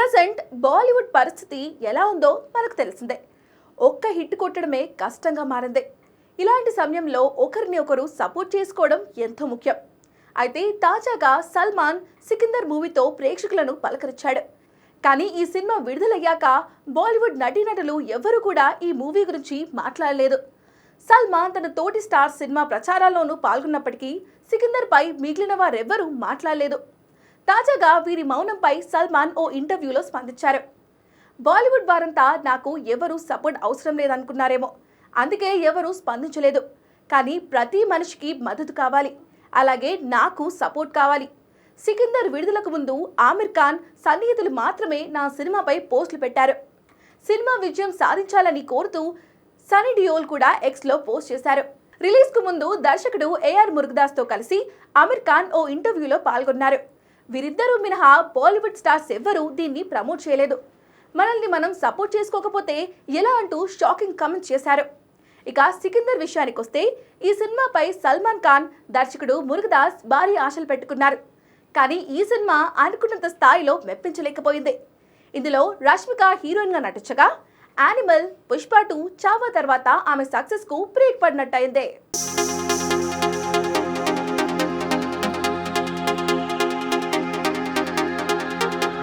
Present Bollywood పరిస్థితి ఎలా ఉందో మనకు తెలిసిందే. ఒక్క హిట్ కొట్టడమే కష్టంగా మారింది. ఇలాంటి సమయంలో ఒకరిని ఒకరు సపోర్ట్ చేసుకోవడం ఎంతో ముఖ్యం. అయితే తాజాగా సల్మాన్ సికిందర్ మూవీతో ప్రేక్షకులను పలకరించాడు. కానీ ఈ సినిమా విడుదలయ్యాక బాలీవుడ్ నటీనటులు ఎవరూ కూడా ఈ మూవీ గురించి మాట్లాడలేదు. సల్మాన్ తన తోటి స్టార్ సినిమా ప్రచారాల్లోనూ పాల్గొన్నప్పటికీ సికిందర్ పై మిగిలిన వారెవ్వరూ మాట్లాడలేదు. తాజాగా వీరి మౌనంపై సల్మాన్ ఓ ఇంటర్వ్యూలో స్పందించారు. బాలీవుడ్ వారంతా నాకు ఎవరూ సపోర్ట్ అవసరం లేదనుకున్నారేమో, అందుకే ఎవరూ స్పందించలేదు. కానీ ప్రతి మనిషికి మద్దతు కావాలి, అలాగే నాకు సపోర్ట్ కావాలి. సికిందర్ విడుదలకు ముందు ఆమిర్ ఖాన్ సన్నిహితులు మాత్రమే నా సినిమాపై పోస్టులు పెట్టారు. సినిమా విజయం సాధించాలని కోరుతూ సనీ డియోల్ కూడా ఎక్స్లో పోస్ట్ చేశారు. రిలీజ్కు ముందు దర్శకుడు ఏఆర్ మురుగదాస్తో కలిసి ఆమిర్ ఖాన్ ఓ ఇంటర్వ్యూలో పాల్గొన్నారు. వీరిద్దరూ మినహా బాలీవుడ్ స్టార్స్ ఎవ్వరూ దీన్ని ప్రమోట్ చేయలేదు. మనల్ని మనం సపోర్ట్ చేసుకోకపోతే ఎలా అంటూ షాకింగ్ కామెంట్స్ చేశారు. ఇక సికిందర్ విషయానికి వస్తే ఈ సినిమాపై సల్మాన్ ఖాన్, దర్శకుడు మురుగదాస్ భారీ ఆశలు పెట్టుకున్నారు. కానీ ఈ సినిమా అనుకున్నంత స్థాయిలో మెప్పించలేకపోయింది. ఇందులో రష్మిక హీరోయిన్గా నటించగా యానిమల్, పుష్ప 2, చావా తర్వాత ఆమె సక్సెస్కు బ్రేక్ పడినట్టయింది.